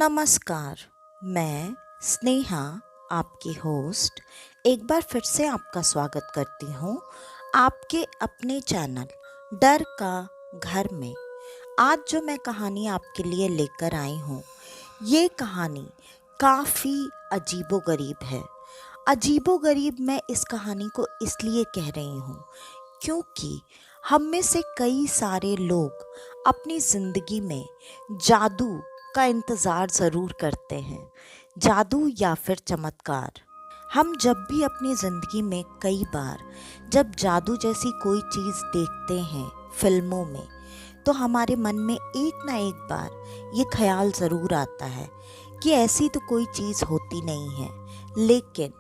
नमस्कार। मैं स्नेहा, आपकी होस्ट, एक बार फिर से आपका स्वागत करती हूँ आपके अपने चैनल डर का घर में। आज जो मैं कहानी आपके लिए लेकर आई हूँ, ये कहानी काफ़ी अजीबोगरीब है। अजीबोगरीब मैं इस कहानी को इसलिए कह रही हूँ क्योंकि हम में से कई सारे लोग अपनी ज़िंदगी में जादू का इंतज़ार ज़रूर करते हैं, जादू या फिर चमत्कार। हम जब भी अपनी ज़िंदगी में कई बार जब जादू जैसी कोई चीज़ देखते हैं फिल्मों में, तो हमारे मन में एक ना एक बार ये ख्याल ज़रूर आता है कि ऐसी तो कोई चीज़ होती नहीं है, लेकिन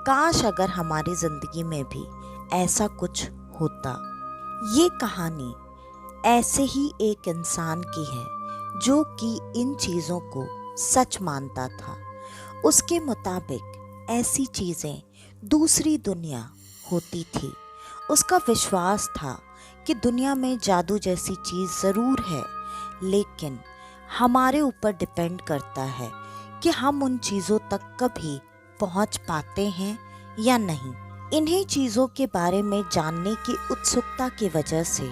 काश अगर हमारी ज़िंदगी में भी ऐसा कुछ होता। ये कहानी ऐसे ही एक इंसान की है जो कि इन चीज़ों को सच मानता था। उसके मुताबिक ऐसी चीज़ें दूसरी दुनिया होती थी। उसका विश्वास था कि दुनिया में जादू जैसी चीज़ ज़रूर है, लेकिन हमारे ऊपर डिपेंड करता है कि हम उन चीज़ों तक कभी पहुंच पाते हैं या नहीं। इन्हीं चीज़ों के बारे में जानने की उत्सुकता की वजह से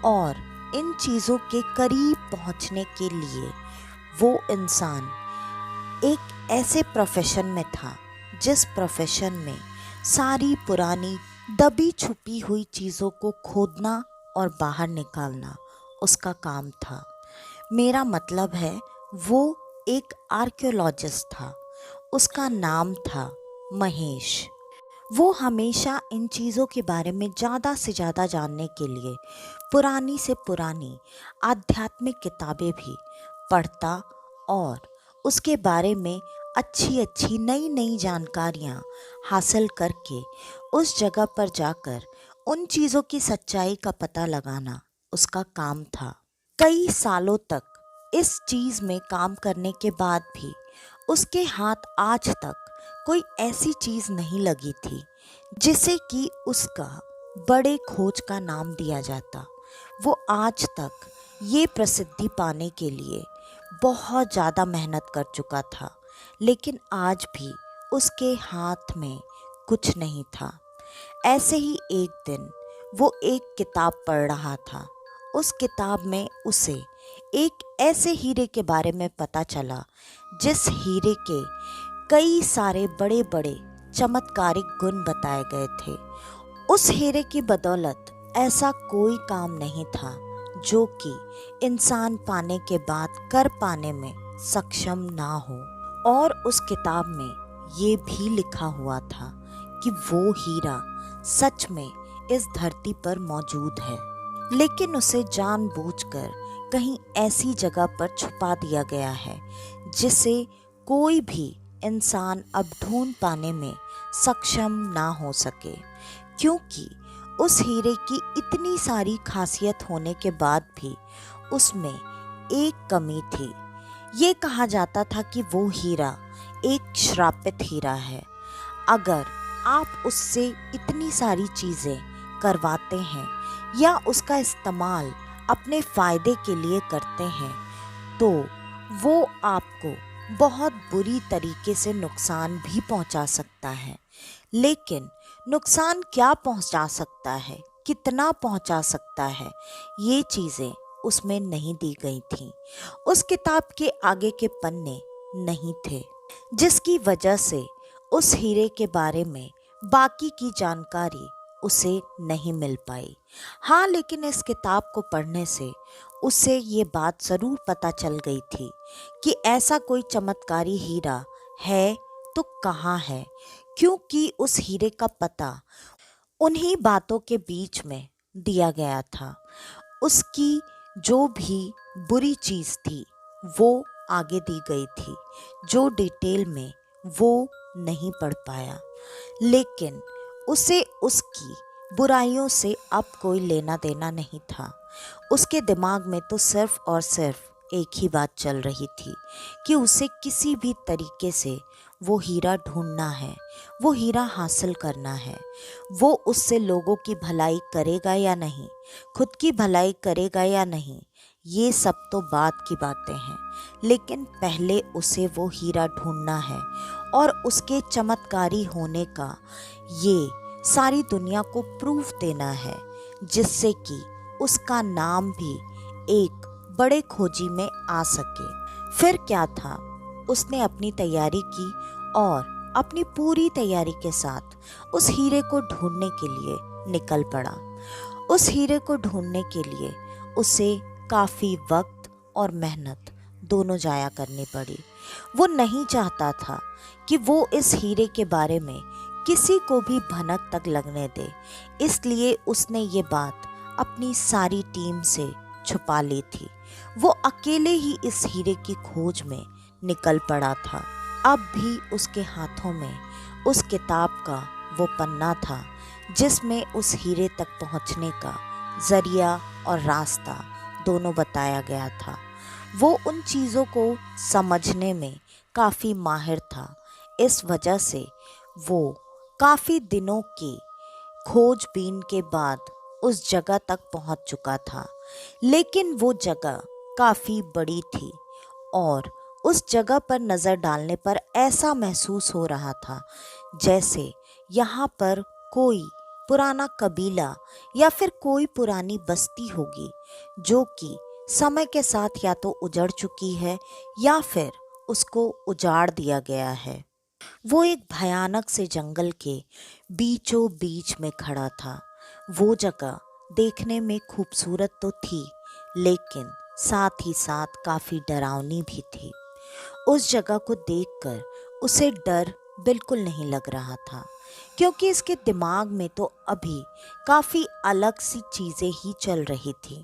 और इन चीज़ों के करीब पहुंचने के लिए वो इंसान एक ऐसे प्रोफेशन में था जिस प्रोफेशन में सारी पुरानी दबी छुपी हुई चीज़ों को खोदना और बाहर निकालना उसका काम था। मेरा मतलब है वो एक आर्कियोलॉजिस्ट था। उसका नाम था महेश। वो हमेशा इन चीज़ों के बारे में ज़्यादा से ज़्यादा जानने के लिए पुरानी से पुरानी आध्यात्मिक किताबें भी पढ़ता और उसके बारे में अच्छी अच्छी नई नई जानकारियाँ हासिल करके उस जगह पर जाकर उन चीज़ों की सच्चाई का पता लगाना उसका काम था। कई सालों तक इस चीज़ में काम करने के बाद भी उसके हाथ आज तक कोई ऐसी चीज़ नहीं लगी थी जिसे कि उसका बड़े खोज का नाम दिया जाता। वो आज तक ये प्रसिद्धि पाने के लिए बहुत ज़्यादा मेहनत कर चुका था, लेकिन आज भी उसके हाथ में कुछ नहीं था। ऐसे ही एक दिन वो एक किताब पढ़ रहा था। उस किताब में उसे एक ऐसे हीरे के बारे में पता चला जिस हीरे के कई सारे बड़े बड़े चमत्कारिक गुण बताए गए थे। उस हीरे की बदौलत ऐसा कोई काम नहीं था जो कि इंसान पाने के बाद कर पाने में सक्षम ना हो। और उस किताब में ये भी लिखा हुआ था कि वो हीरा सच में इस धरती पर मौजूद है, लेकिन उसे जानबूझकर कहीं ऐसी जगह पर छुपा दिया गया है जिसे कोई भी इंसान अब ढूंढ पाने में सक्षम ना हो सके। क्योंकि उस हीरे की इतनी सारी खासियत होने के बाद भी उसमें एक कमी थी। ये कहा जाता था कि वो हीरा एक श्रापित हीरा है। अगर आप उससे इतनी सारी चीज़ें करवाते हैं या उसका इस्तेमाल अपने फ़ायदे के लिए करते हैं, तो वो आपको बहुत बुरी तरीके से नुकसान भी पहुंचा सकता है। लेकिन नुकसान क्या पहुंचा सकता है, कितना पहुंचा सकता है, ये चीज़ें उसमें नहीं दी गई थीं। उस किताब के आगे के पन्ने नहीं थे, जिसकी वजह से उस हीरे के बारे में बाकी की जानकारी उसे नहीं मिल पाई। हाँ, लेकिन इस किताब को पढ़ने से उसे ये बात ज़रूर पता चल गई थी कि ऐसा कोई चमत्कारी हीरा है तो कहाँ है, क्योंकि उस हीरे का पता उन्हीं बातों के बीच में दिया गया था। उसकी जो भी बुरी चीज़ थी वो आगे दी गई थी, जो डिटेल में वो नहीं पढ़ पाया। लेकिन उसे उसकी बुराइयों से अब कोई लेना देना नहीं था। उसके दिमाग में तो सिर्फ और सिर्फ एक ही बात चल रही थी कि उसे किसी भी तरीके से वो हीरा ढूंढना है, वो हीरा हासिल करना है। वो उससे लोगों की भलाई करेगा या नहीं, खुद की भलाई करेगा या नहीं, ये सब तो बात की बातें हैं, लेकिन पहले उसे वो हीरा ढूंढना है और उसके चमत्कारी होने का ये सारी दुनिया को प्रूफ देना है, जिससे कि उसका नाम भी एक बड़े खोजी में आ सके। फिर क्या था, उसने अपनी तैयारी की और अपनी पूरी तैयारी के साथ उस हीरे को ढूंढने के लिए निकल पड़ा। उस हीरे को ढूंढने के लिए उसे काफ़ी वक्त और मेहनत दोनों जाया करनी पड़ी। वो नहीं चाहता था कि वो इस हीरे के बारे में किसी को भी भनक तक लगने दे, इसलिए उसने ये बात अपनी सारी टीम से छुपा ली थी। वो अकेले ही इस हीरे की खोज में निकल पड़ा था। अब भी उसके हाथों में उस किताब का वो पन्ना था जिसमें उस हीरे तक पहुंचने का जरिया और रास्ता दोनों बताया गया था। वो उन चीज़ों को समझने में काफ़ी माहिर था। इस वजह से वो काफ़ी दिनों की खोजबीन के बाद उस जगह तक पहुंच चुका था। लेकिन वो जगह काफ़ी बड़ी थी और उस जगह पर नज़र डालने पर ऐसा महसूस हो रहा था जैसे यहाँ पर कोई पुराना कबीला या फिर कोई पुरानी बस्ती होगी जो कि समय के साथ या तो उजड़ चुकी है या फिर उसको उजाड़ दिया गया है। वो एक भयानक से जंगल के बीचों बीच में खड़ा था। वो जगह देखने में खूबसूरत तो थी, लेकिन साथ ही साथ काफ़ी डरावनी भी थी। उस जगह को देखकर उसे डर बिल्कुल नहीं लग रहा था, क्योंकि इसके दिमाग में तो अभी काफ़ी अलग सी चीज़ें ही चल रही थी।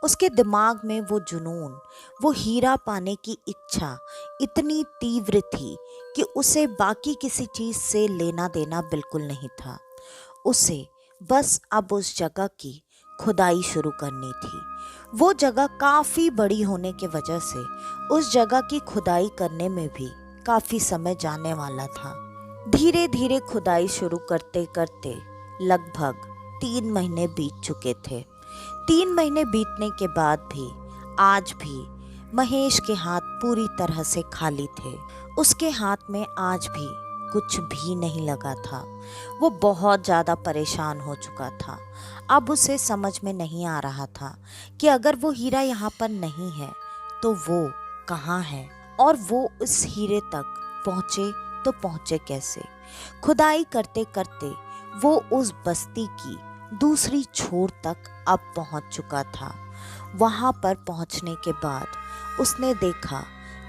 उसके दिमाग में वो जुनून, वो हीरा पाने की इच्छा इतनी तीव्र थी कि उसे बाकी किसी चीज़ से लेना देना बिल्कुल नहीं था। उसे बस अब उस जगह की खुदाई शुरू करनी थी। वो जगह काफ़ी बड़ी होने की वजह से उस जगह की खुदाई करने में भी काफ़ी समय जाने वाला था। धीरे धीरे खुदाई शुरू करते करते लगभग 3 महीने बीत चुके थे। 3 महीने बीतने के बाद भी आज भी महेश के हाथ पूरी तरह से खाली थे। उसके हाथ में आज भी कुछ भी नहीं लगा था। वो बहुत ज़्यादा परेशान हो चुका था। अब उसे समझ में नहीं आ रहा था कि अगर वो हीरा यहाँ पर नहीं है तो वो कहाँ है और वो उस हीरे तक पहुँचे तो पहुँचे कैसे। खुदाई करते करते वो उस बस्ती की दूसरी छोर तक अब पहुँच चुका था। वहाँ पर पहुँचने के बाद उसने देखा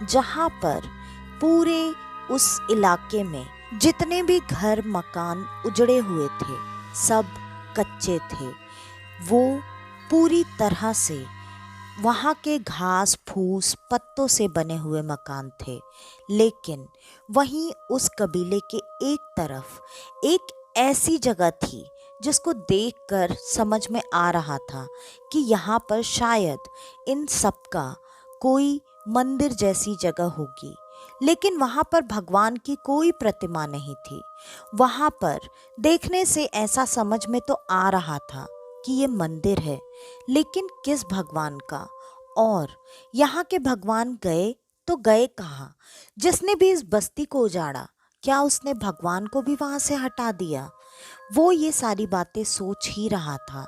जहाँ पर पूरे उस इलाके में जितने भी घर मकान उजड़े हुए थे सब कच्चे थे। वो पूरी तरह से वहाँ के घास फूस पत्तों से बने हुए मकान थे, लेकिन वहीं उस कबीले के एक तरफ एक ऐसी जगह थी जिसको देखकर समझ में आ रहा था कि यहाँ पर शायद इन सब का कोई मंदिर जैसी जगह होगी। लेकिन वहाँ पर भगवान की कोई प्रतिमा नहीं थी। वहाँ पर देखने से ऐसा समझ में तो आ रहा था कि ये मंदिर है, लेकिन किस भगवान का। और यहाँ के भगवान गए तो गए कहाँ। जिसने भी इस बस्ती को उजाड़ा, क्या उसने भगवान को भी वहाँ से हटा दिया। वो ये सारी बातें सोच ही रहा था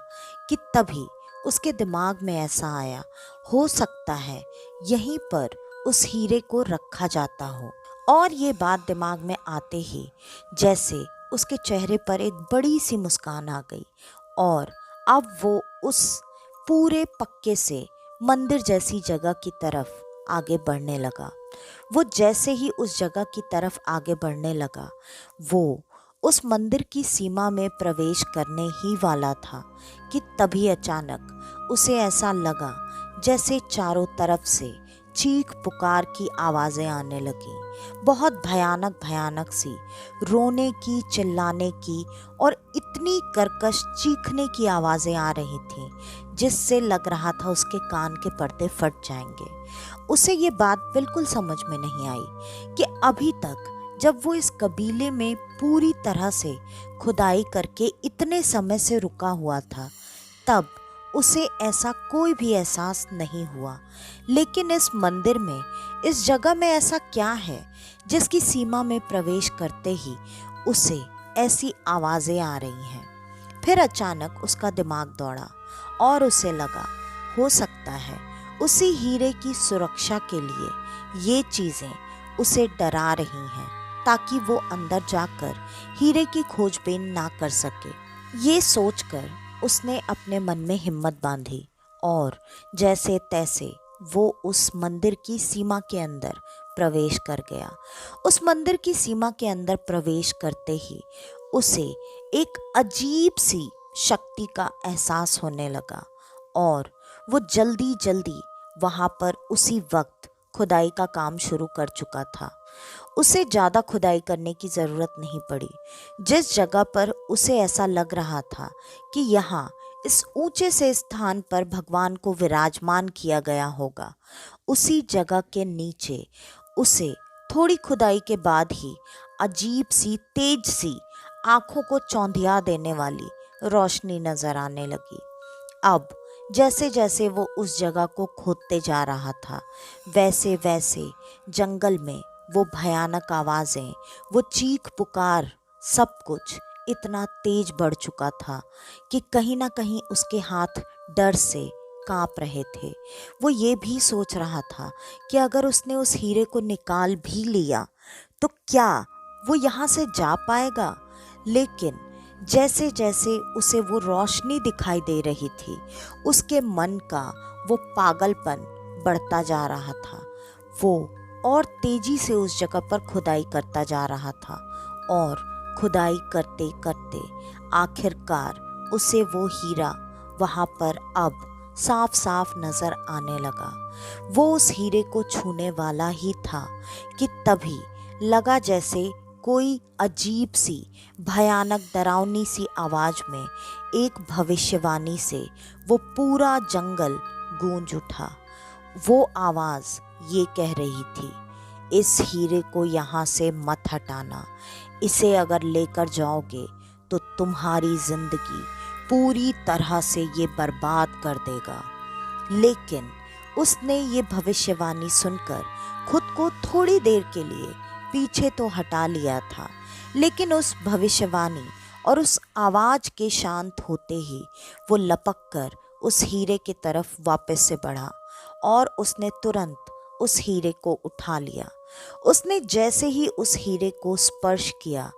कि तभी उसके दिमाग में ऐसा आया, हो सकता है यहीं पर उस हीरे को रखा जाता हो। और ये बात दिमाग में आते ही जैसे उसके चेहरे पर एक बड़ी सी मुस्कान आ गई और अब वो उस पूरे पक्के से मंदिर जैसी जगह की तरफ आगे बढ़ने लगा। वो जैसे ही उस जगह की तरफ आगे बढ़ने लगा, वो उस मंदिर की सीमा में प्रवेश करने ही वाला था कि तभी अचानक उसे ऐसा लगा जैसे चारों तरफ से चीख पुकार की आवाज़ें आने लगी। बहुत भयानक भयानक सी रोने की, चिल्लाने की और इतनी कर्कश चीखने की आवाज़ें आ रही थीं जिससे लग रहा था उसके कान के पर्दे फट जाएंगे। उसे ये बात बिल्कुल समझ में नहीं आई कि अभी तक जब वो इस कबीले में पूरी तरह से खुदाई करके इतने समय से रुका हुआ था, तब उसे ऐसा कोई भी एहसास नहीं हुआ। लेकिन इस मंदिर में, इस जगह में ऐसा क्या है जिसकी सीमा में प्रवेश करते ही उसे ऐसी आवाजें आ रही हैं। फिर अचानक उसका दिमाग दौड़ा और उसे लगा, हो सकता है उसी हीरे की सुरक्षा के लिए ये चीजें उसे डरा रही हैं, ताकि वो अंदर जाकर हीरे की खोजबीन ना कर सके। ये सोचकर उसने अपने मन में हिम्मत बांधी और जैसे तैसे वो उस मंदिर की सीमा के अंदर प्रवेश कर गया। उस मंदिर की सीमा के अंदर प्रवेश करते ही उसे एक अजीब सी शक्ति का एहसास होने लगा और वो जल्दी जल्दी वहां पर उसी वक्त खुदाई का काम शुरू कर चुका था। उसे ज़्यादा खुदाई करने की ज़रूरत नहीं पड़ी। जिस जगह पर उसे ऐसा लग रहा था कि यहाँ इस ऊंचे से स्थान पर भगवान को विराजमान किया गया होगा, उसी जगह के नीचे उसे थोड़ी खुदाई के बाद ही अजीब सी, तेज सी, आंखों को चौंधिया देने वाली रोशनी नजर आने लगी। अब जैसे जैसे वो उस जगह को खोदते जा रहा था, वैसे वैसे जंगल में वो भयानक आवाजें, वो चीख पुकार, सब कुछ इतना तेज बढ़ चुका था कि कहीं ना कहीं उसके हाथ डर से कांप रहे थे। वो ये भी सोच रहा था कि अगर उसने उस हीरे को निकाल भी लिया तो क्या वो यहाँ से जा पाएगा। लेकिन जैसे जैसे उसे वो रोशनी दिखाई दे रही थी, उसके मन का वो पागलपन बढ़ता जा रहा था। वो और तेजी से उस जगह पर खुदाई करता जा रहा था और खुदाई करते करते आखिरकार उसे वो हीरा वहां पर अब साफ साफ नजर आने लगा। वो उस हीरे को छूने वाला ही था कि तभी लगा जैसे कोई अजीब सी, भयानक, डरावनी सी आवाज में एक भविष्यवाणी से वो पूरा जंगल गूंज उठा। वो आवाज ये कह रही थी, इस हीरे को यहाँ से मत हटाना। इसे अगर लेकर जाओगे तो तुम्हारी जिंदगी पूरी तरह से ये बर्बाद कर देगा। लेकिन उसने ये भविष्यवाणी सुनकर खुद को थोड़ी देर के लिए पीछे तो हटा लिया था, लेकिन उस भविष्यवाणी और उस आवाज के शांत होते ही वो लपक कर उस हीरे की तरफ वापस से बढ़ा और उसने तुरंत उस हीरे को उठा लिया। उसने जैसे ही उस हीरे को स्पर्श किया,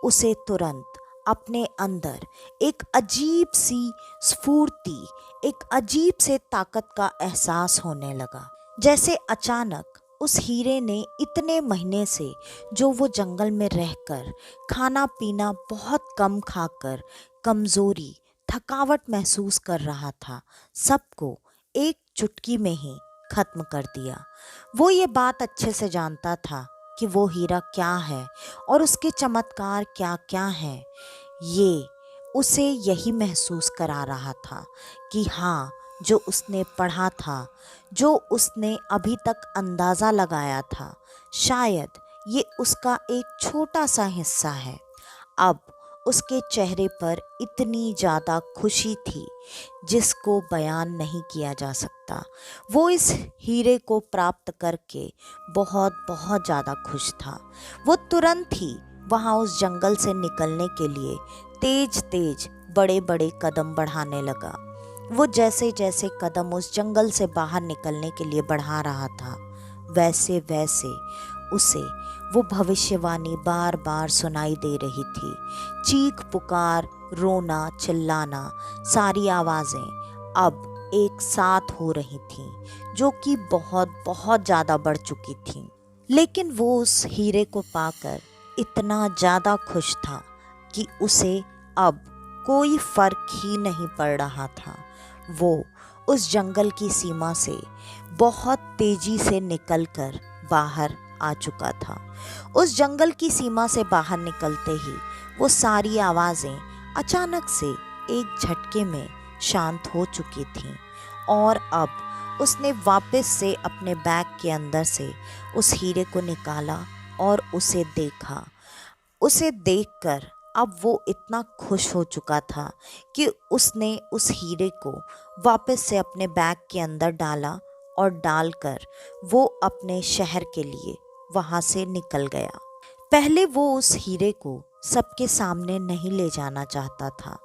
उसे तुरंत अपने अंदर एक अजीब सी स्फूर्ति, एक अजीब से ताकत का एहसास होने लगा। जैसे अचानक उस हीरे ने इतने महीने से जो वो जंगल में रहकर खाना पीना बहुत कम खाकर कमजोरी, थकावट महसूस कर रहा था, सबको एक चुटकी में ही खत्म कर दिया। वो ये बात अच्छे से जानता था कि वो हीरा क्या है और उसके चमत्कार क्या क्या हैं। ये उसे यही महसूस करा रहा था कि हाँ, जो उसने पढ़ा था, जो उसने अभी तक अंदाज़ा लगाया था, शायद ये उसका एक छोटा सा हिस्सा है। अब उसके चेहरे पर इतनी ज़्यादा खुशी थी जिसको बयान नहीं किया जा सकता। वो इस हीरे को प्राप्त करके बहुत बहुत ज़्यादा खुश था। वो तुरंत ही वहाँ उस जंगल से निकलने के लिए तेज तेज बड़े बड़े कदम बढ़ाने लगा। वो जैसे जैसे कदम उस जंगल से बाहर निकलने के लिए बढ़ा रहा था, वैसे वैसे उसे वो भविष्यवाणी बार बार सुनाई दे रही थी। चीख पुकार, रोना, चिल्लाना, सारी आवाज़ें अब एक साथ हो रही थीं, जो कि बहुत बहुत ज़्यादा बढ़ चुकी थीं। लेकिन वो उस हीरे को पाकर इतना ज़्यादा खुश था कि उसे अब कोई फर्क ही नहीं पड़ रहा था। वो उस जंगल की सीमा से बहुत तेजी से निकलकर बाहर आ चुका था। उस जंगल की सीमा से बाहर निकलते ही वो सारी आवाज़ें अचानक से एक झटके में शांत हो चुकी थीं और अब उसने वापस से अपने बैग के अंदर से उस हीरे को निकाला और उसे देखा। उसे देखकर अब वो इतना खुश हो चुका था कि उसने उस हीरे को वापस से अपने बैग के अंदर डाला और डालकर वो अपने शहर के लिए वहाँ से निकल गया। पहले वो उस हीरे को सबके सामने नहीं ले जाना चाहता था।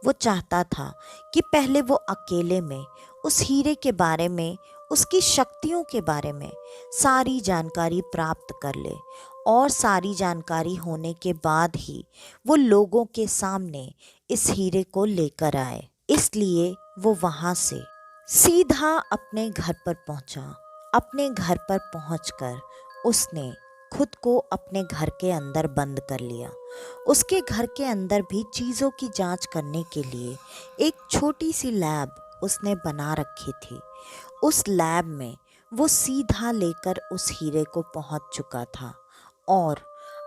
वो चाहता था कि पहले वो अकेले में उस हीरे के बारे में, उसकी शक्तियों के बारे में सारी जानकारी प्राप्त कर ले और सारी जानकारी होने के बाद ही वो लोगों के सामने इस हीरे को लेकर आए। इसलिए वो वहाँ से सीधा अपने घर पर पहुँचा। अपने घर पर पहुँचकर उसने खुद को अपने घर के अंदर बंद कर लिया। उसके घर के अंदर भी चीज़ों की जांच करने के लिए एक छोटी सी लैब उसने बना रखी थी। उस लैब में वो सीधा लेकर उस हीरे को पहुंच चुका था और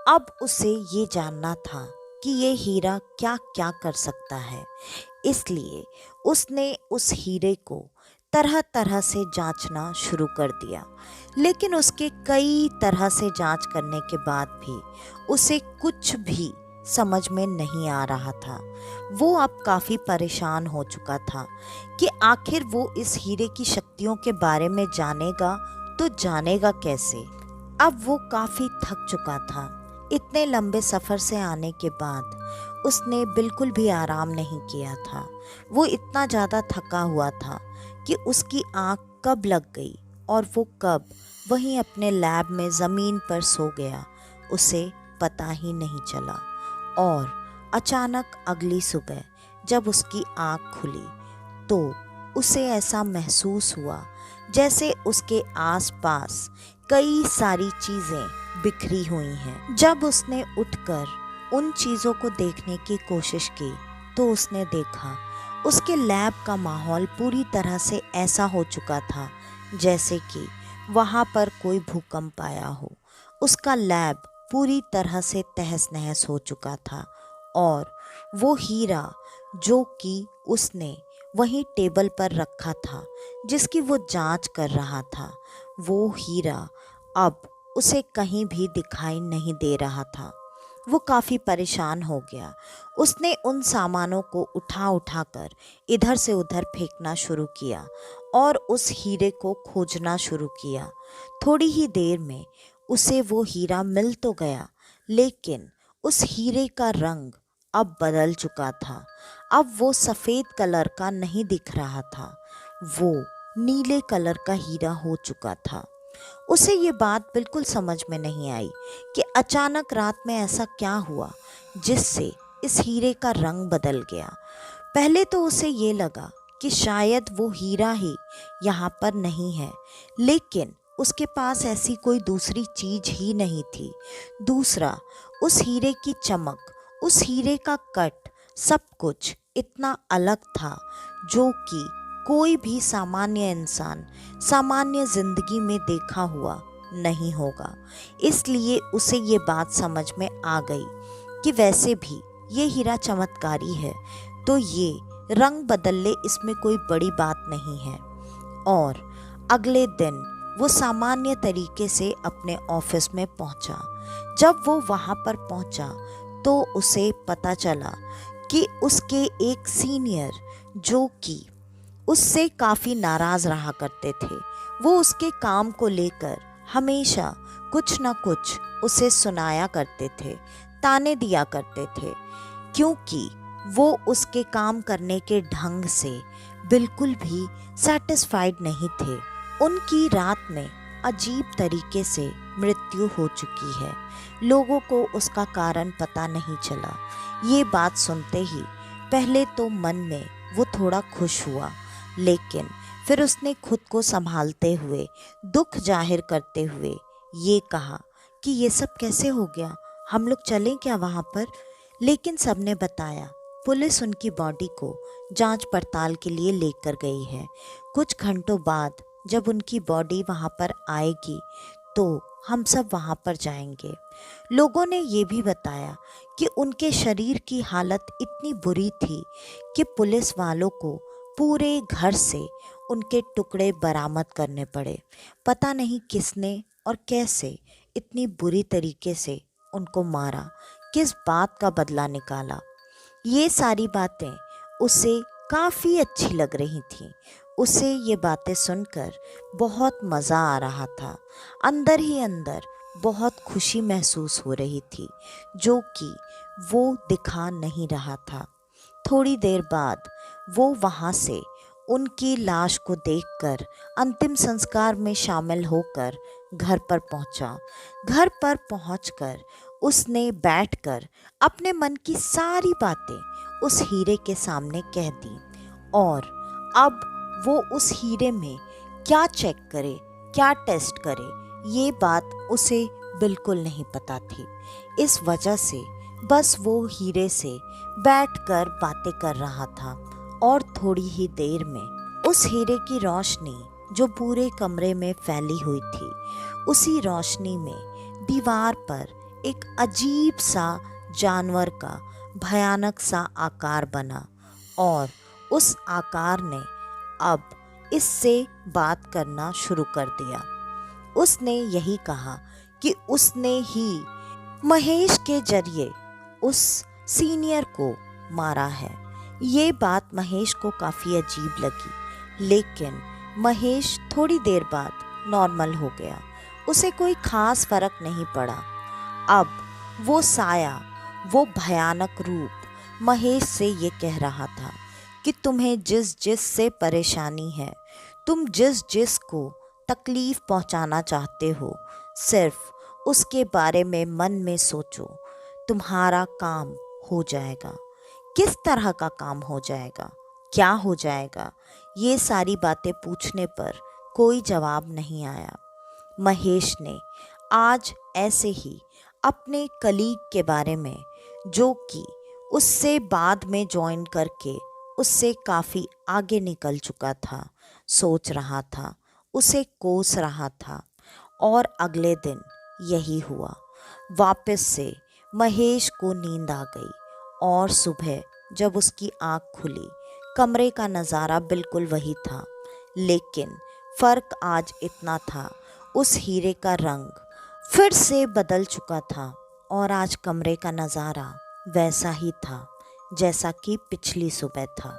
अब उसे ये जानना था कि ये हीरा क्या क्या कर सकता है। इसलिए उसने उस हीरे को तरह तरह से जांचना शुरू कर दिया। लेकिन उसके कई तरह से जांच करने के बाद भी उसे कुछ भी समझ में नहीं आ रहा था। वो अब काफ़ी परेशान हो चुका था कि आखिर वो इस हीरे की शक्तियों के बारे में जानेगा तो जानेगा कैसे। अब वो काफ़ी थक चुका था। इतने लंबे सफ़र से आने के बाद उसने बिल्कुल भी आराम नहीं किया था। वो इतना ज़्यादा थका हुआ था कि उसकी आँख कब लग गई और वो कब वहीं अपने लैब में ज़मीन पर सो गया, उसे पता ही नहीं चला। और अचानक अगली सुबह जब उसकी आँख खुली तो उसे ऐसा महसूस हुआ जैसे उसके आसपास कई सारी चीज़ें बिखरी हुई हैं। जब उसने उठकर उन चीज़ों को देखने की कोशिश की तो उसने देखा उसके लैब का माहौल पूरी तरह से ऐसा हो चुका था जैसे कि वहाँ पर कोई भूकंप आया हो। उसका लैब पूरी तरह से तहस नहस हो चुका था और वो हीरा जो कि उसने वहीं टेबल पर रखा था, जिसकी वो जांच कर रहा था, वो हीरा अब उसे कहीं भी दिखाई नहीं दे रहा था। वो काफ़ी परेशान हो गया। उसने उन सामानों को उठा उठा कर इधर से उधर फेंकना शुरू किया और उस हीरे को खोजना शुरू किया। थोड़ी ही देर में उसे वो हीरा मिल तो गया, लेकिन उस हीरे का रंग अब बदल चुका था। अब वो सफ़ेद कलर का नहीं दिख रहा था, वो नीले कलर का हीरा हो चुका था। उसे ये बात बिल्कुल समझ में नहीं आई कि अचानक रात में ऐसा क्या हुआ जिससे इस हीरे का रंग बदल गया। पहले तो उसे ये लगा कि शायद वो हीरा ही यहाँ पर नहीं है, लेकिन उसके पास ऐसी कोई दूसरी चीज ही नहीं थी। दूसरा, उस हीरे की चमक, उस हीरे का कट, सब कुछ इतना अलग था जो कि कोई भी सामान्य इंसान सामान्य जिंदगी में देखा हुआ नहीं होगा। इसलिए उसे ये बात समझ में आ गई कि वैसे भी ये हीरा चमत्कारी है, तो ये रंग बदल ले, इसमें कोई बड़ी बात नहीं है। और अगले दिन वो सामान्य तरीके से अपने ऑफिस में पहुंचा। जब वो वहां पर पहुंचा तो उसे पता चला कि उसके एक सीनियर जो कि उससे काफ़ी नाराज़ रहा करते थे, वो उसके काम को लेकर हमेशा कुछ न कुछ उसे सुनाया करते थे, ताने दिया करते थे, क्योंकि वो उसके काम करने के ढंग से बिल्कुल भी सेटिस्फाइड नहीं थे। उनकी रात में अजीब तरीके से मृत्यु हो चुकी है। लोगों को उसका कारण पता नहीं चला। ये बात सुनते ही पहले तो मन में वो थोड़ा खुश हुआ, लेकिन फिर उसने खुद को संभालते हुए, दुख जाहिर करते हुए ये कहा कि ये सब कैसे हो गया, हम लोग चलें क्या वहाँ पर। लेकिन सबने बताया पुलिस उनकी बॉडी को जांच पड़ताल के लिए लेकर गई है। कुछ घंटों बाद जब उनकी बॉडी वहाँ पर आएगी तो हम सब वहाँ पर जाएंगे। लोगों ने ये भी बताया कि उनके शरीर की हालत इतनी बुरी थी कि पुलिस वालों को पूरे घर से उनके टुकड़े बरामद करने पड़े। पता नहीं किसने और कैसे इतनी बुरी तरीके से उनको मारा, किस बात का बदला निकाला। ये सारी बातें उसे काफ़ी अच्छी लग रही थीं। उसे ये बातें सुनकर बहुत मज़ा आ रहा था। अंदर ही अंदर बहुत खुशी महसूस हो रही थी, जो कि वो दिखा नहीं रहा था। थोड़ी देर बाद वो वहाँ से उनकी लाश को देखकर अंतिम संस्कार में शामिल होकर घर पर पहुँचा। घर पर पहुँचकर उसने बैठकर अपने मन की सारी बातें उस हीरे के सामने कह दी। और अब वो उस हीरे में क्या चेक करे, क्या टेस्ट करे, ये बात उसे बिल्कुल नहीं पता थी। इस वजह से बस वो हीरे से बैठकर बातें कर रहा था। और थोड़ी ही देर में उस हीरे की रोशनी जो पूरे कमरे में फैली हुई थी, उसी रोशनी में दीवार पर एक अजीब सा जानवर का भयानक सा आकार बना। और उस आकार ने अब इससे बात करना शुरू कर दिया। उसने यही कहा कि उसने ही महेश के जरिए उस सीनियर को मारा है। ये बात महेश को काफ़ी अजीब लगी, लेकिन महेश थोड़ी देर बाद नॉर्मल हो गया। उसे कोई खास फर्क नहीं पड़ा। अब वो साया, वो भयानक रूप महेश से ये कह रहा था कि तुम्हें जिस जिस से परेशानी है, तुम जिस जिस को तकलीफ पहुंचाना चाहते हो, सिर्फ उसके बारे में मन में सोचो, तुम्हारा काम हो जाएगा। किस तरह का काम हो जाएगा, क्या हो जाएगा, ये सारी बातें पूछने पर कोई जवाब नहीं आया। महेश ने आज ऐसे ही अपने कलीग के बारे में, जो कि उससे बाद में ज्वाइन करके उससे काफ़ी आगे निकल चुका था, सोच रहा था, उसे कोस रहा था। और अगले दिन यही हुआ। वापस से महेश को नींद आ गई और सुबह जब उसकी आँख खुली, कमरे का नज़ारा बिल्कुल वही था, लेकिन फ़र्क आज इतना था, उस हीरे का रंग फिर से बदल चुका था और आज कमरे का नज़ारा वैसा ही था जैसा कि पिछली सुबह था।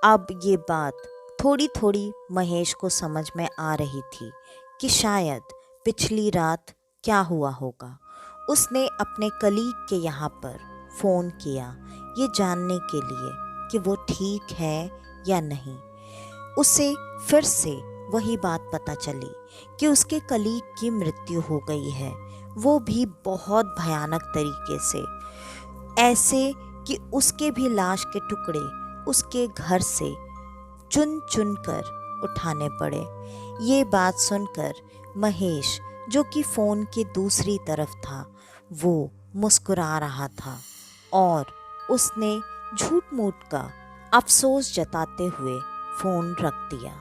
अब ये बात थोड़ी थोड़ी महेश को समझ में आ रही थी कि शायद पिछली रात क्या हुआ होगा। उसने अपने कलीग के यहाँ पर फ़ोन किया ये जानने के लिए कि वो ठीक है या नहीं। उसे फिर से वही बात पता चली कि उसके कलीग की मृत्यु हो गई है, वो भी बहुत भयानक तरीके से, ऐसे कि उसके भी लाश के टुकड़े उसके घर से चुन चुन कर उठाने पड़े। ये बात सुनकर महेश, जो कि फ़ोन की दूसरी तरफ था, वो मुस्कुरा रहा था और उसने झूठ मूठ का अफसोस जताते हुए फ़ोन रख दिया।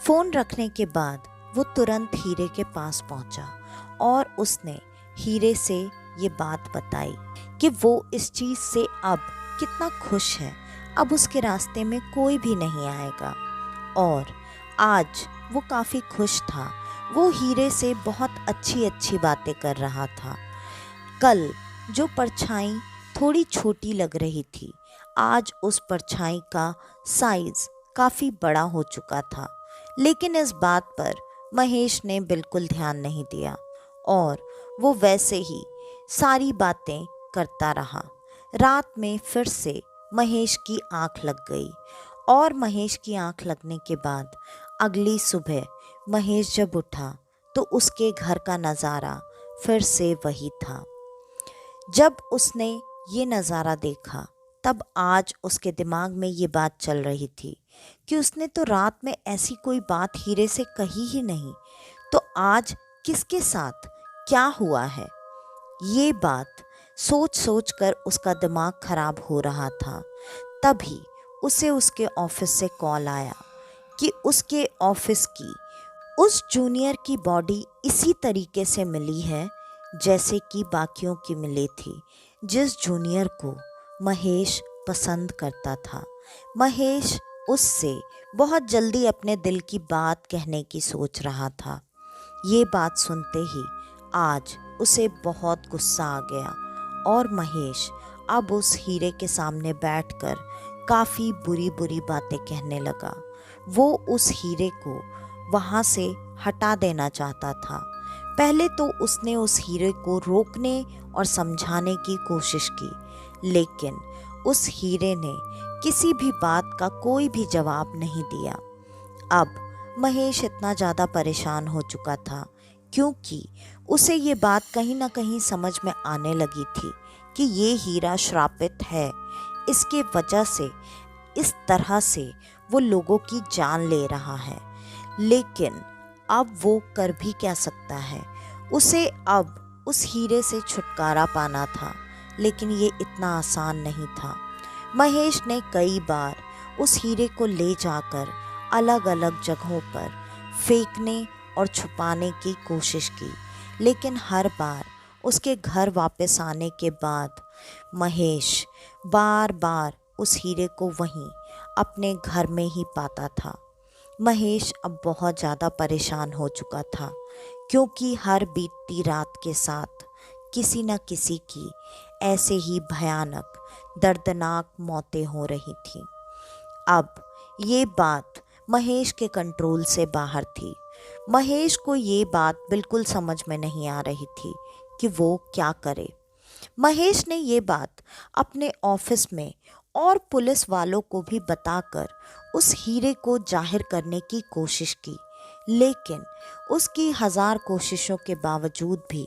फ़ोन रखने के बाद वो तुरंत हीरे के पास पहुंचा और उसने हीरे से ये बात बताई कि वो इस चीज़ से अब कितना खुश है। अब उसके रास्ते में कोई भी नहीं आएगा और आज वो काफ़ी खुश था। वो हीरे से बहुत अच्छी अच्छी बातें कर रहा था। कल जो परछाई थोड़ी छोटी लग रही थी, आज उस परछाई का साइज़ काफ़ी बड़ा हो चुका था, लेकिन इस बात पर महेश ने बिल्कुल ध्यान नहीं दिया और वो वैसे ही सारी बातें करता रहा। रात में फिर से महेश की आंख लग गई और महेश की आंख लगने के बाद अगली सुबह महेश जब उठा तो उसके घर का नज़ारा फिर से वही था। जब उसने ये नज़ारा देखा तब आज उसके दिमाग में ये बात चल रही थी कि उसने तो रात में ऐसी कोई बात हीरे से कही ही नहीं, तो आज किसके साथ क्या हुआ है। ये बात सोच सोच कर उसका दिमाग खराब हो रहा था। तभी उसे उसके ऑफिस से कॉल आया कि उसके ऑफिस की उस जूनियर की बॉडी इसी तरीके से मिली है जैसे कि बाकियों की मिली थी, जिस जूनियर को महेश पसंद करता था। महेश उससे बहुत जल्दी अपने दिल की बात कहने की सोच रहा था। ये बात सुनते ही आज उसे बहुत गुस्सा आ गया और महेश अब उस हीरे के सामने बैठकर काफ़ी बुरी बुरी बातें कहने लगा। वो उस हीरे को वहाँ से हटा देना चाहता था। पहले तो उसने उस हीरे को रोकने और समझाने की कोशिश की, लेकिन उस हीरे ने किसी भी बात का कोई भी जवाब नहीं दिया। अब महेश इतना ज़्यादा परेशान हो चुका था, क्योंकि उसे ये बात कहीं ना कहीं समझ में आने लगी थी कि ये हीरा श्रापित है। इसके वजह से इस तरह से वो लोगों की जान ले रहा है। लेकिन अब वो कर भी क्या सकता है। उसे अब उस हीरे से छुटकारा पाना था, लेकिन ये इतना आसान नहीं था। महेश ने कई बार उस हीरे को ले जाकर अलग अलग जगहों पर फेंकने और छुपाने की कोशिश की, लेकिन हर बार उसके घर वापस आने के बाद महेश बार बार उस हीरे को वहीं अपने घर में ही पाता था। महेश अब बहुत ज़्यादा परेशान हो चुका था, क्योंकि हर बीतती रात के साथ किसी न किसी की ऐसे ही भयानक दर्दनाक मौतें हो रही थीं। अब ये बात महेश के कंट्रोल से बाहर थी। महेश को ये बात बिल्कुल समझ में नहीं आ रही थी कि वो क्या करे। महेश ने ये बात अपने ऑफिस में और पुलिस वालों को भी बताकर उस हीरे को जाहिर करने की कोशिश की, लेकिन उसकी 1000 कोशिशों के बावजूद भी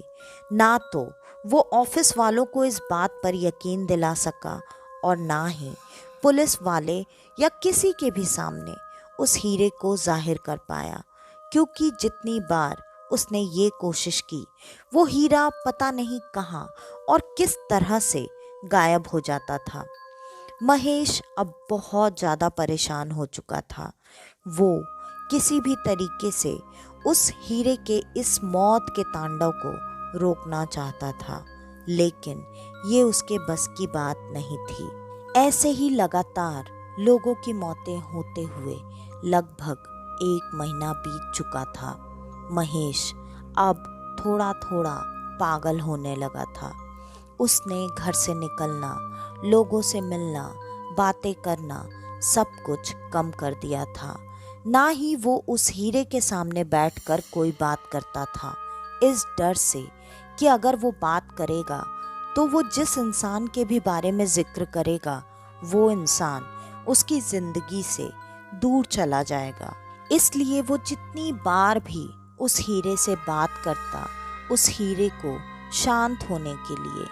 ना तो वो ऑफिस वालों को इस बात पर यकीन दिला सका और ना ही पुलिस वाले या किसी के भी सामने उस हीरे को जाहिर कर पाया, क्योंकि जितनी बार उसने ये कोशिश की वो हीरा पता नहीं कहाँ और किस तरह से गायब हो जाता था। महेश अब बहुत ज़्यादा परेशान हो चुका था। वो किसी भी तरीके से उस हीरे के इस मौत के तांडव को रोकना चाहता था, लेकिन ये उसके बस की बात नहीं थी। ऐसे ही लगातार लोगों की मौतें होते हुए लगभग 1 महीना बीत चुका था। महेश अब थोड़ा थोड़ा पागल होने लगा था। उसने घर से निकलना, लोगों से मिलना, बातें करना सब कुछ कम कर दिया था। ना ही वो उस हीरे के सामने बैठकर कोई बात करता था, इस डर से कि अगर वो बात करेगा तो वो जिस इंसान के भी बारे में जिक्र करेगा वो इंसान उसकी जिंदगी से दूर चला जाएगा। इसलिए वो जितनी बार भी उस हीरे से बात करता, उस हीरे को शांत होने के लिए,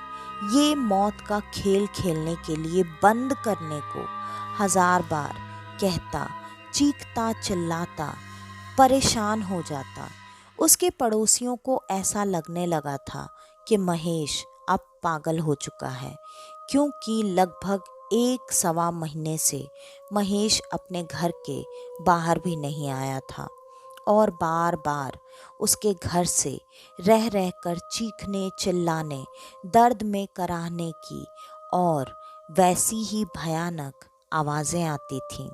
ये मौत का खेल खेलने के लिए बंद करने को 1000 बार कहता, चीखता चिल्लाता, परेशान हो जाता। उसके पड़ोसियों को ऐसा लगने लगा था कि महेश अब पागल हो चुका है, क्योंकि लगभग 1 सवा महीने से महेश अपने घर के बाहर भी नहीं आया था और बार बार उसके घर से रह रहकर चीखने चिल्लाने, दर्द में कराहने की और वैसी ही भयानक आवाज़ें आती थीं।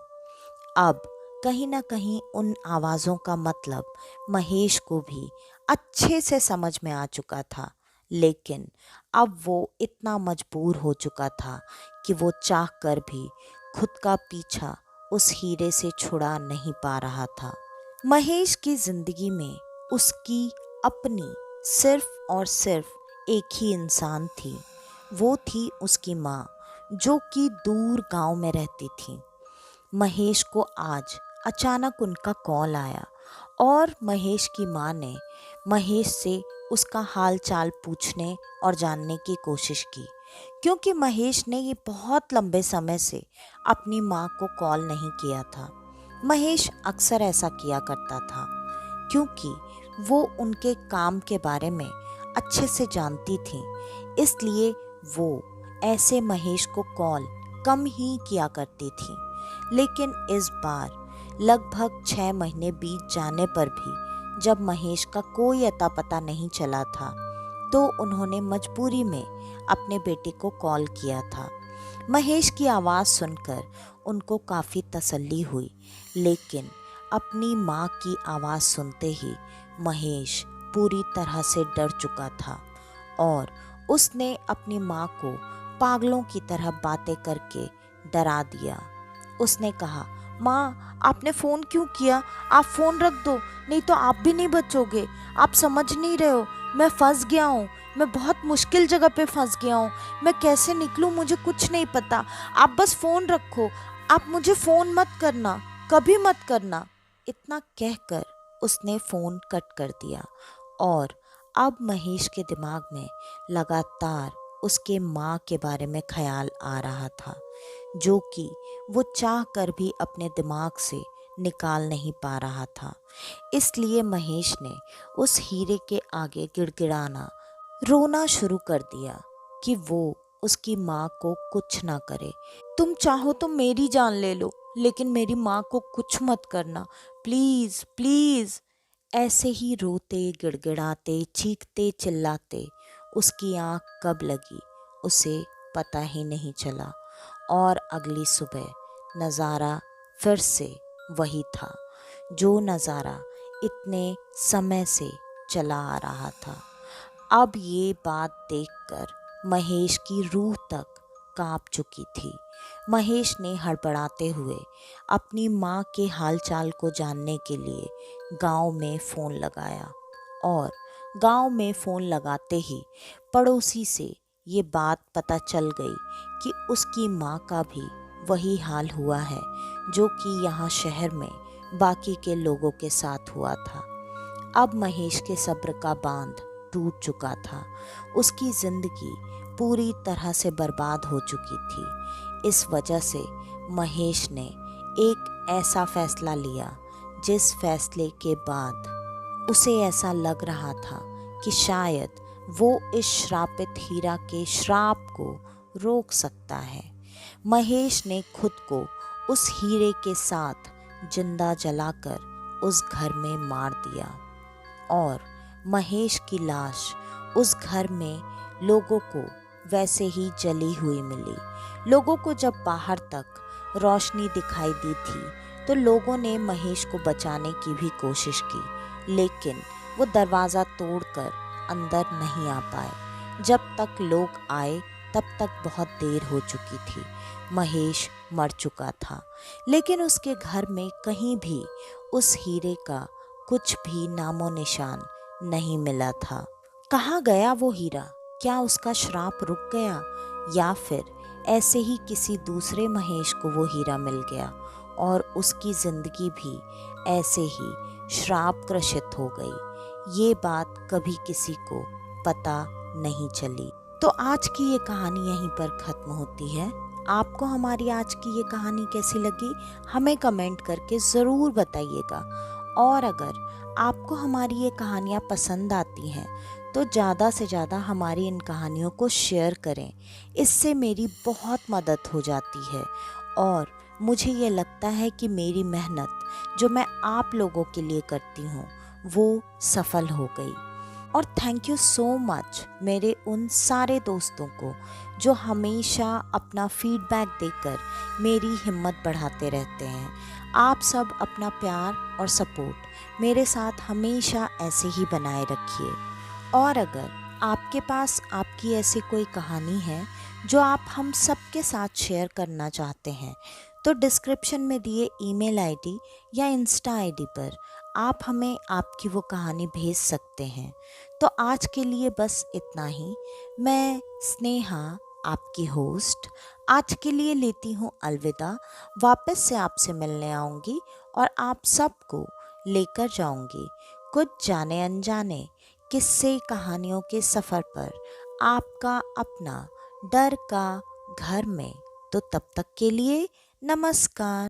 अब कहीं ना कहीं उन आवाज़ों का मतलब महेश को भी अच्छे से समझ में आ चुका था, लेकिन अब वो इतना मजबूर हो चुका था कि वो चाह कर भी खुद का पीछा उस हीरे से छुड़ा नहीं पा रहा था। महेश की जिंदगी में उसकी अपनी सिर्फ और सिर्फ एक ही इंसान थी। वो थी उसकी माँ, जो कि दूर गांव में रहती थी। महेश को आज अचानक उनका कॉल आया और महेश की माँ ने महेश से उसका हाल चाल पूछने और जानने की कोशिश की, क्योंकि महेश ने ये बहुत लंबे समय से अपनी माँ को कॉल नहीं किया था। महेश अक्सर ऐसा किया करता था, क्योंकि वो उनके काम के बारे में अच्छे से जानती थी, इसलिए वो ऐसे महेश को कॉल कम ही किया करती थी। लेकिन इस बार लगभग 6 महीने बीत जाने पर भी जब महेश का कोई अता पता नहीं चला था, तो उन्होंने मजबूरी में अपने बेटे को कॉल किया था। महेश की आवाज़ सुनकर उनको काफ़ी तसल्ली हुई, लेकिन अपनी माँ की आवाज़ सुनते ही महेश पूरी तरह से डर चुका था और उसने अपनी माँ को पागलों की तरह बातें करके डरा दिया। उसने कहा, माँ आपने फ़ोन क्यों किया? आप फ़ोन रख दो, नहीं तो आप भी नहीं बचोगे। आप समझ नहीं रहे हो, मैं फंस गया हूँ। मैं बहुत मुश्किल जगह पे फंस गया हूँ। मैं कैसे निकलूँ मुझे कुछ नहीं पता। आप बस फ़ोन रखो। आप मुझे फ़ोन मत करना, कभी मत करना। इतना कहकर उसने फ़ोन कट कर दिया। और अब महेश के दिमाग में लगातार उसके माँ के बारे में ख्याल आ रहा था, जो कि वो चाह कर भी अपने दिमाग से निकाल नहीं पा रहा था। इसलिए महेश ने उस हीरे के आगे गिड़गिड़ाना, रोना शुरू कर दिया कि वो उसकी माँ को कुछ ना करे। तुम चाहो तो मेरी जान ले लो, लेकिन मेरी माँ को कुछ मत करना, प्लीज़ प्लीज़। ऐसे ही रोते गिड़गिड़ाते चीखते चिल्लाते उसकी आँख कब लगी उसे पता ही नहीं चला। और अगली सुबह नज़ारा फिर से वही था, जो नज़ारा इतने समय से चला आ रहा था। अब ये बात देखकर महेश की रूह तक कांप चुकी थी। महेश ने हड़बड़ाते हुए अपनी माँ के हालचाल को जानने के लिए गांव में फ़ोन लगाया। और गांव में फ़ोन लगाते ही पड़ोसी से ये बात पता चल गई कि उसकी माँ का भी वही हाल हुआ है, जो कि यहाँ शहर में बाकी के लोगों के साथ हुआ था। अब महेश के सब्र का बांध टूट चुका था। उसकी जिंदगी पूरी तरह से बर्बाद हो चुकी थी। इस वजह से महेश ने एक ऐसा फैसला लिया, जिस फैसले के बाद उसे ऐसा लग रहा था कि शायद वो इस श्रापित हीरा के श्राप को रोक सकता है। महेश ने खुद को उस हीरे के साथ जिंदा जलाकर उस घर में मार दिया। और महेश की लाश उस घर में लोगों को वैसे ही जली हुई मिली। लोगों को जब बाहर तक रोशनी दिखाई दी थी तो लोगों ने महेश को बचाने की भी कोशिश की, लेकिन वो दरवाज़ा तोड़कर अंदर नहीं आ पाए। जब तक लोग आए तब तक बहुत देर हो चुकी थी। महेश मर चुका था, लेकिन उसके घर में कहीं भी उस हीरे का कुछ भी नामो निशान नहीं मिला था। कहाँ गया वो हीरा? क्या उसका श्राप रुक गया, या फिर ऐसे ही किसी दूसरे महेश को वो हीरा मिल गया और उसकी जिंदगी भी ऐसे ही श्राप ग्रसित हो गई? ये बात कभी किसी को पता नहीं चली। तो आज की ये कहानी यहीं पर खत्म होती है। आपको हमारी आज की ये कहानी कैसी लगी हमें कमेंट करके ज़रूर बताइएगा। और अगर आपको हमारी ये कहानियाँ पसंद आती हैं तो ज़्यादा से ज़्यादा हमारी इन कहानियों को शेयर करें। इससे मेरी बहुत मदद हो जाती है और मुझे ये लगता है कि मेरी मेहनत जो मैं आप लोगों के लिए करती हूँ वो सफल हो गई। और थैंक यू सो मच मेरे उन सारे दोस्तों को जो हमेशा अपना फीडबैक देकर मेरी हिम्मत बढ़ाते रहते हैं। आप सब अपना प्यार और सपोर्ट मेरे साथ हमेशा ऐसे ही बनाए रखिए। और अगर आपके पास आपकी ऐसी कोई कहानी है जो आप हम सबके साथ शेयर करना चाहते हैं तो डिस्क्रिप्शन में दिए ईमेल आईडी या इंस्टा आईडी पर आप हमें आपकी वो कहानी भेज सकते हैं। तो आज के लिए बस इतना ही। मैं स्नेहा, आपकी होस्ट, आज के लिए लेती हूँ अलविदा। वापस से आपसे मिलने आऊँगी और आप सबको लेकर जाऊँगी कुछ जाने अनजाने किस्से कहानियों के सफ़र पर, आपका अपना डर का घर में। तो तब तक के लिए नमस्कार।